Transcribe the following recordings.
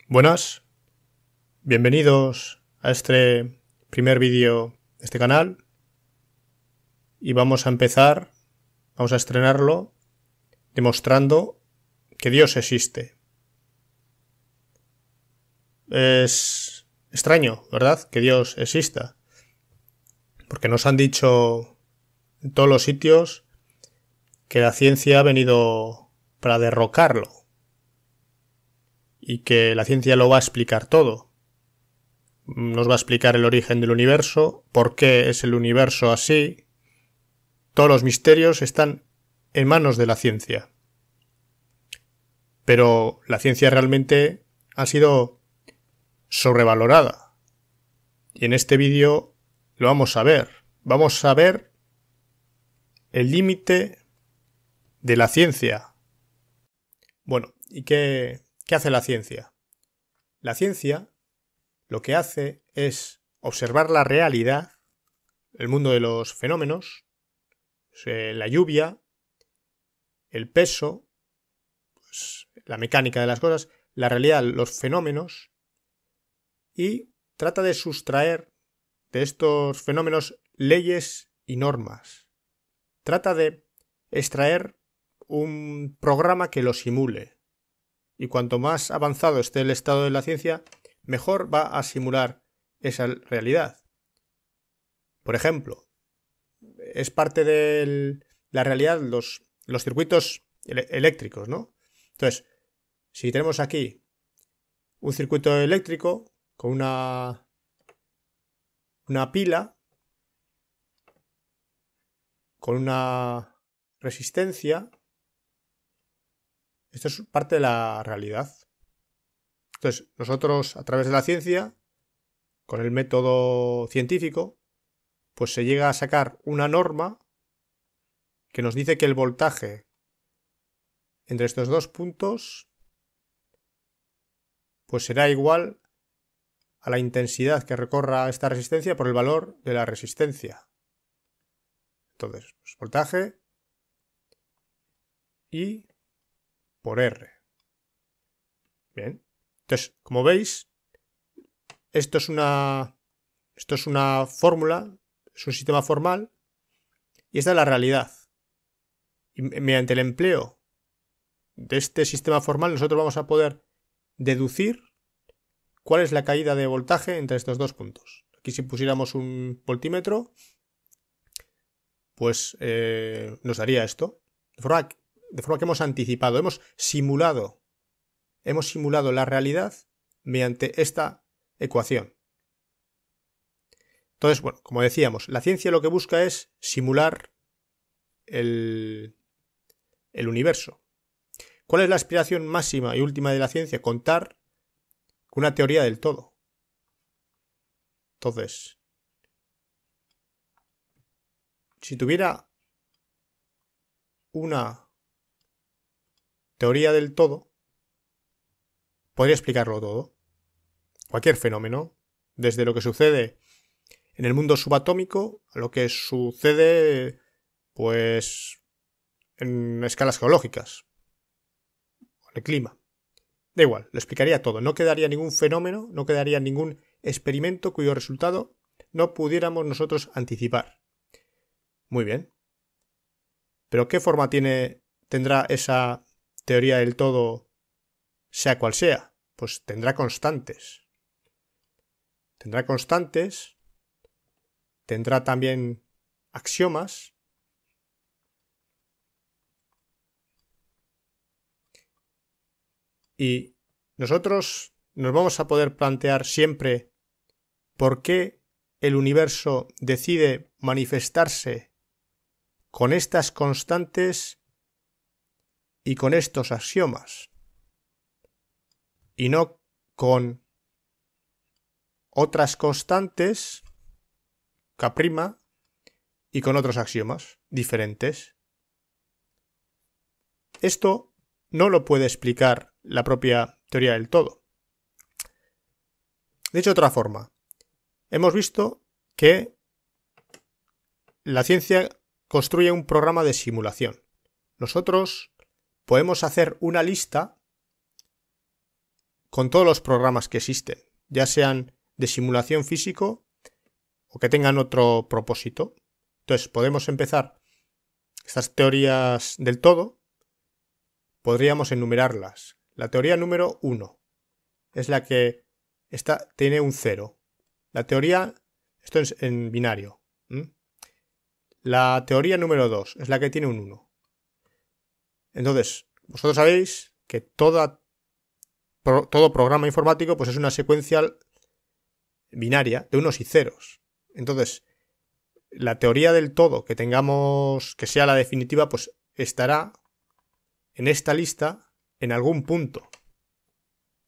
Buenas, bienvenidos a este primer vídeo de este canal y vamos a estrenarlo demostrando que Dios existe. Es extraño, ¿verdad?, que Dios exista, porque nos han dicho en todos los sitios que la ciencia ha venido para derrocarlo y que la ciencia lo va a explicar todo. Nos va a explicar el origen del universo, por qué es el universo así. Todos los misterios están en manos de la ciencia. Pero la ciencia realmente ha sido sobrevalorada. Y en este vídeo lo vamos a ver. Vamos a ver el límite de la ciencia. Bueno, ¿y qué hace la ciencia? La ciencia lo que hace es observar la realidad, el mundo de los fenómenos, la lluvia, el peso, pues, la mecánica de las cosas, la realidad, los fenómenos, y trata de sustraer de estos fenómenos leyes y normas. Trata de extraer un programa que lo simule. Y cuanto más avanzado esté el estado de la ciencia, mejor va a simular esa realidad. Por ejemplo, es parte de la realidad los circuitos eléctricos, ¿no? Entonces, si tenemos aquí un circuito eléctrico con una pila, con una resistencia, esto es parte de la realidad. Entonces, nosotros, a través de la ciencia, con el método científico, pues se llega a sacar una norma que nos dice que el voltaje entre estos dos puntos pues será igual a la intensidad que recorra esta resistencia por el valor de la resistencia. Entonces, pues, voltaje I por R. Bien. Entonces, como veis, esto es una fórmula, es un sistema formal, y esta es la realidad. Y mediante el empleo de este sistema formal, nosotros vamos a poder deducir cuál es la caída de voltaje entre estos dos puntos. Aquí, si pusiéramos un voltímetro, pues nos daría esto. De forma que hemos anticipado, hemos simulado la realidad mediante esta ecuación. Entonces, bueno, como decíamos, la ciencia lo que busca es simular el universo. ¿Cuál es la aspiración máxima y última de la ciencia? Contar con una teoría del todo. Entonces, si tuviera una teoría del todo, podría explicarlo todo. Cualquier fenómeno, desde lo que sucede en el mundo subatómico a lo que sucede, pues, en escalas geológicas, en el clima. Da igual, lo explicaría todo. No quedaría ningún fenómeno, no quedaría ningún experimento cuyo resultado no pudiéramos nosotros anticipar. Muy bien. ¿Pero qué forma tendrá esa teoría del todo, sea cual sea? Pues tendrá constantes. Tendrá también axiomas. Y nosotros nos vamos a poder plantear siempre por qué el universo decide manifestarse con estas constantes y con estos axiomas, y no con otras constantes, K', y con otros axiomas diferentes. Esto no lo puede explicar la propia teoría del todo. Dicho de otra forma, hemos visto que la ciencia construye un programa de simulación. Nosotros podemos hacer una lista con todos los programas que existen, ya sean de simulación físico o que tengan otro propósito. Entonces, podemos empezar estas teorías del todo, podríamos enumerarlas. La teoría número 1 es la que tiene un 0. La teoría, esto es en binario. La teoría número 2 es la que tiene un 1. Entonces, vosotros sabéis que todo programa informático pues es una secuencia binaria de unos y ceros. Entonces, la teoría del todo que tengamos, que sea la definitiva, pues estará en esta lista en algún punto.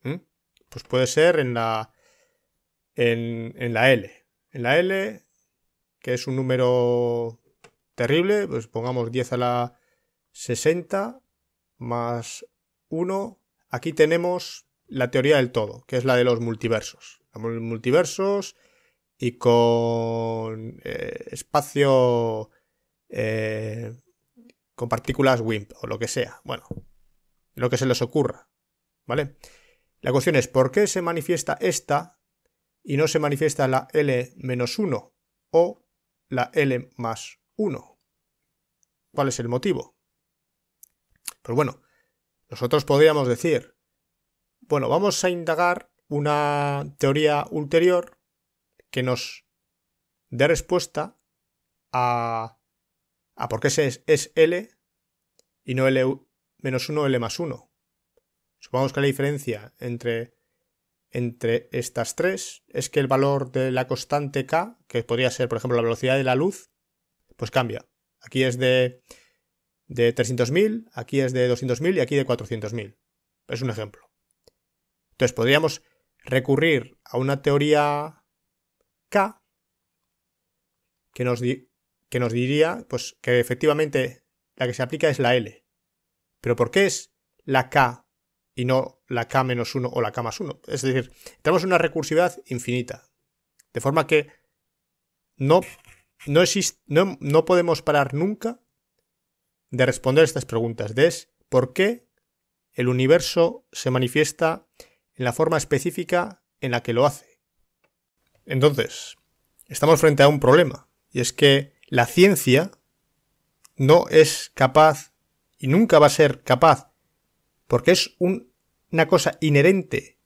Pues puede ser en la L. En la L, que es un número terrible, pues pongamos 10 a la 60 más 1. Aquí tenemos la teoría del todo, que es la de los multiversos. Los multiversos y con espacio con partículas WIMP o lo que sea. Bueno, lo que se les ocurra, ¿vale? La cuestión es, ¿por qué se manifiesta esta y no se manifiesta la L-1 o la L más 1? ¿Cuál es el motivo? Pues bueno, nosotros podríamos decir, bueno, vamos a indagar una teoría ulterior que nos dé respuesta a por qué es L y no L-1 o L más 1. Supongamos que la diferencia entre estas tres es que el valor de la constante K, que podría ser, por ejemplo, la velocidad de la luz, pues cambia. Aquí es de 300.000, aquí es de 200.000 y aquí de 400.000. Es un ejemplo. Entonces podríamos recurrir a una teoría K que nos diría pues, que efectivamente la que se aplica es la L. ¿Pero por qué es la K y no la K menos 1 o la K más 1? Es decir, tenemos una recursividad infinita. De forma que no podemos parar nunca de responder estas preguntas. ¿Por qué el universo se manifiesta en la forma específica en la que lo hace? Entonces, estamos frente a un problema. Y es que la ciencia no es capaz y nunca va a ser capaz, porque es una cosa inherente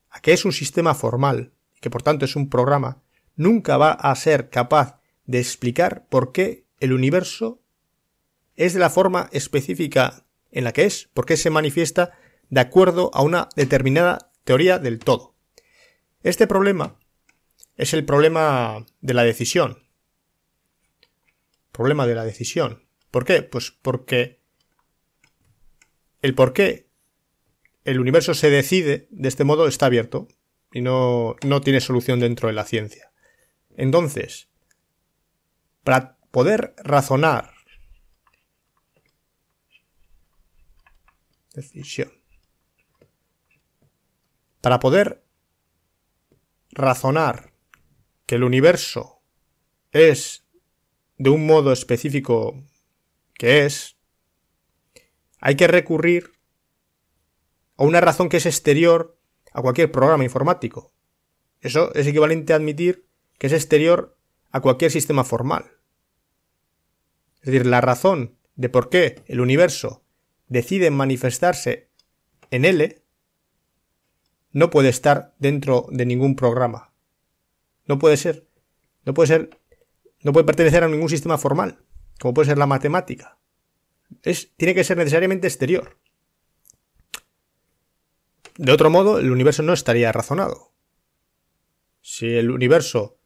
a que es un sistema formal, y que por tanto es un programa, nunca va a ser capaz de explicar por qué el universo es de la forma específica en la que es, por qué se manifiesta de acuerdo a una determinada teoría del todo. Este problema es el problema de la decisión. Problema de la decisión. ¿Por qué? Pues porque el por qué el universo se decide de este modo está abierto y no tiene solución dentro de la ciencia. Entonces, para poder razonar decisión. Para poder razonar que el universo es de un modo específico que es, hay que recurrir a una razón que es exterior a cualquier programa informático. Eso es equivalente a admitir que es exterior a cualquier sistema formal. Es decir, la razón de por qué el universo decide manifestarse en L no puede estar dentro de ningún programa. No puede pertenecer a ningún sistema formal, como puede ser la matemática. Tiene que ser necesariamente exterior. De otro modo, el universo no estaría razonado. Si el universo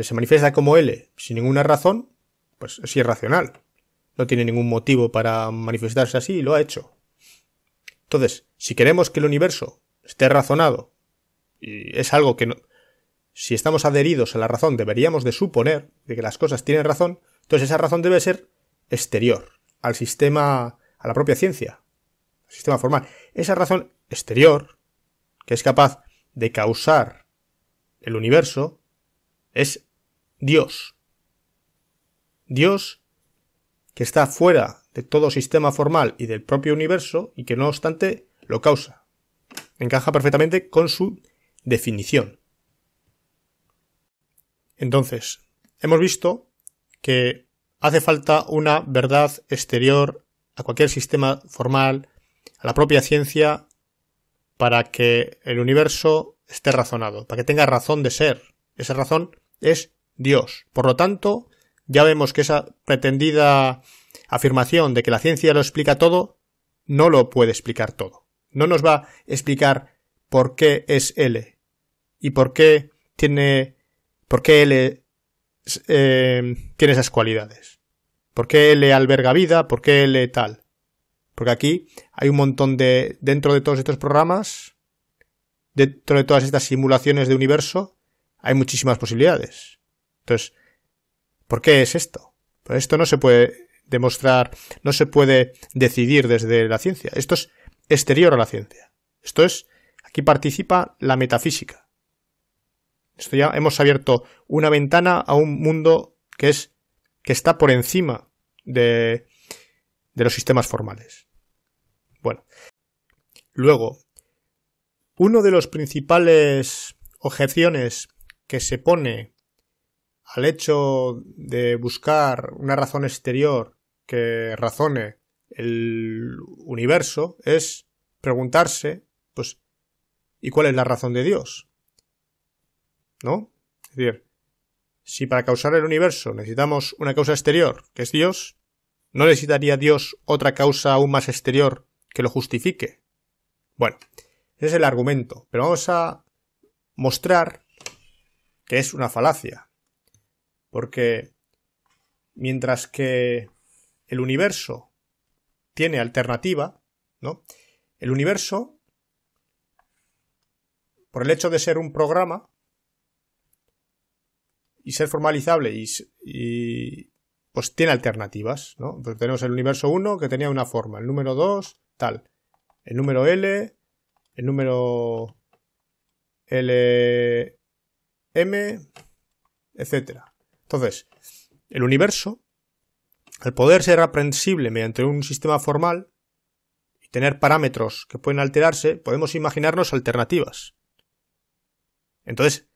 se manifiesta como L sin ninguna razón, pues es irracional. No tiene ningún motivo para manifestarse así y lo ha hecho. Entonces, si queremos que el universo esté razonado, y es algo que no, si estamos adheridos a la razón deberíamos de suponer de que las cosas tienen razón, entonces esa razón debe ser exterior al sistema, a la propia ciencia, al sistema formal. Esa razón exterior, que es capaz de causar el universo, es Dios. Dios que está fuera de todo sistema formal y del propio universo y que no obstante lo causa. encaja perfectamente con su definición. Entonces, hemos visto que hace falta una verdad exterior a cualquier sistema formal, a la propia ciencia, para que el universo esté razonado, para que tenga razón de ser. Esa razón es Dios. Por lo tanto, ya vemos que esa pretendida afirmación de que la ciencia lo explica todo, no lo puede explicar todo. No nos va a explicar por qué es L y por qué L tiene esas cualidades. ¿Por qué L alberga vida? ¿Por qué L tal? Porque aquí hay un montón dentro de todos estos programas, dentro de todas estas simulaciones de universo, hay muchísimas posibilidades. Entonces, ¿por qué es esto? Pues esto no se puede demostrar, no se puede decidir desde la ciencia. Esto es exterior a la ciencia. Aquí participa la metafísica. Esto ya hemos abierto una ventana a un mundo que está por encima de los sistemas formales. Bueno, luego, uno de los principales objeciones que se pone al hecho de buscar una razón exterior que razone el universo es preguntarse, pues, ¿y cuál es la razón de Dios? ¿No? Es decir, si para causar el universo necesitamos una causa exterior, que es Dios, ¿no necesitaría Dios otra causa aún más exterior que lo justifique? Bueno, ese es el argumento, pero vamos a mostrar que es una falacia, porque mientras que el universo tiene alternativa, ¿no? El universo, por el hecho de ser un programa y ser formalizable y pues tiene alternativas, ¿no? Pues tenemos el universo 1 que tenía una forma, el número 2 tal, el número L, el número LM, etcétera. Entonces, el universo, al poder ser aprensible mediante un sistema formal y tener parámetros que pueden alterarse, podemos imaginarnos alternativas. Entonces,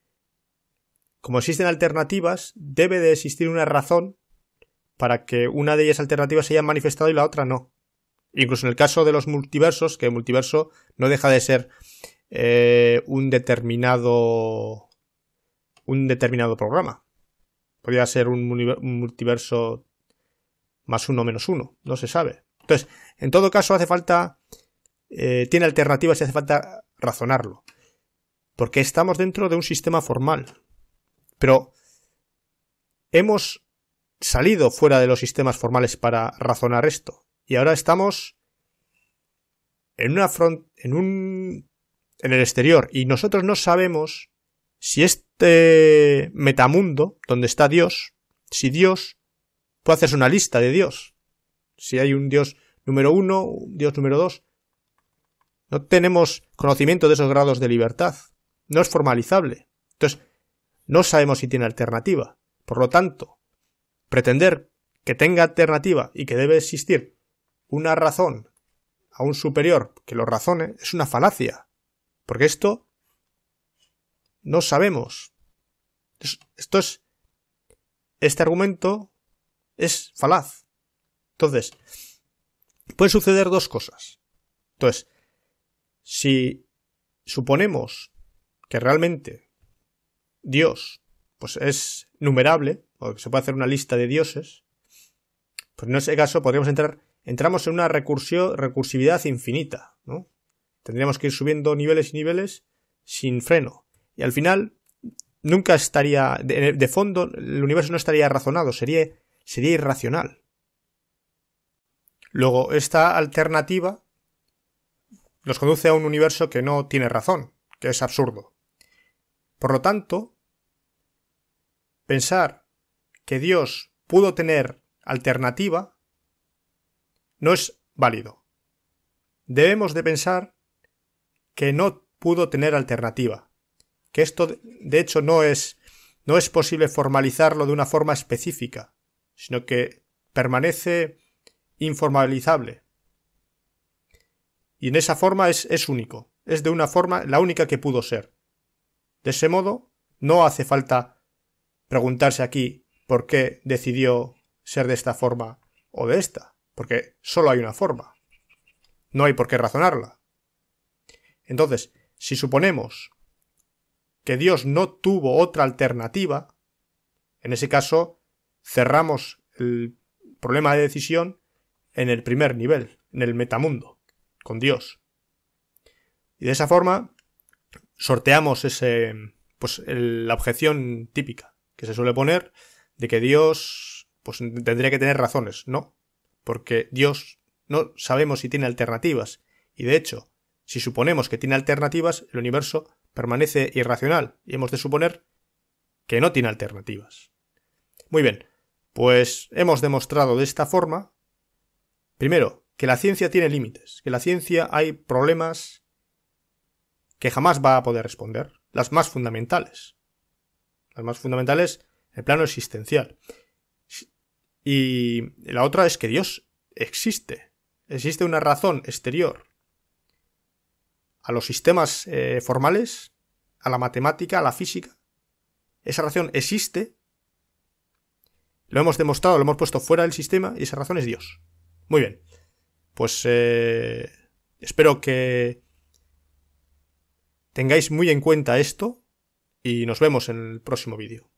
como existen alternativas, debe de existir una razón para que una de ellas alternativas se haya manifestado y la otra no. Incluso en el caso de los multiversos, que el multiverso no deja de ser un determinado programa. Podría ser un multiverso más 1 menos 1, no se sabe. Entonces, en todo caso hace falta, tiene alternativas y hace falta razonarlo. Porque estamos dentro de un sistema formal. Pero hemos salido fuera de los sistemas formales para razonar esto. Y ahora estamos en el exterior. Y nosotros no sabemos si este metamundo, donde está Dios, si Dios puede hacerse una lista de Dios. Si hay un Dios número 1, un Dios número 2. No tenemos conocimiento de esos grados de libertad. No es formalizable. Entonces, no sabemos si tiene alternativa. Por lo tanto, pretender que tenga alternativa y que debe existir una razón aún superior que lo razone es una falacia. Porque esto no sabemos. Este argumento es falaz. Entonces, pueden suceder dos cosas. Entonces, si suponemos que realmente Dios pues es numerable, o que se puede hacer una lista de dioses, pues en ese caso podríamos entramos en una recursividad infinita, ¿no? Tendríamos que ir subiendo niveles y niveles sin freno. Y al final, nunca estaría, de fondo, el universo no estaría razonado, sería irracional. Luego, esta alternativa nos conduce a un universo que no tiene razón, que es absurdo. Por lo tanto, pensar que Dios pudo tener alternativa no es válido. Debemos de pensar que no pudo tener alternativa. Que esto, de hecho, no es posible formalizarlo de una forma específica, sino que permanece informaalizable. Y en esa forma es único. es de una forma la única que pudo ser. De ese modo, no hace falta preguntarse aquí por qué decidió ser de esta forma o de esta, porque solo hay una forma. No hay por qué razonarla. Entonces, si suponemos que Dios no tuvo otra alternativa, en ese caso cerramos el problema de decisión en el primer nivel, en el metamundo, con Dios. Y de esa forma sorteamos la objeción típica que se suele poner de que Dios tendría que tener razones. No, porque Dios no sabemos si tiene alternativas. Y de hecho, si suponemos que tiene alternativas, el universo permanece irracional y hemos de suponer que no tiene alternativas. Muy bien, pues hemos demostrado de esta forma, primero, que la ciencia tiene límites, que en la ciencia hay problemas que jamás va a poder responder, las más fundamentales en el plano existencial. Y la otra es que Dios existe una razón exterior a los sistemas formales, a la matemática, a la física. Esa razón existe, lo hemos demostrado, lo hemos puesto fuera del sistema y esa razón es Dios. Muy bien, pues espero que tengáis muy en cuenta esto y nos vemos en el próximo vídeo.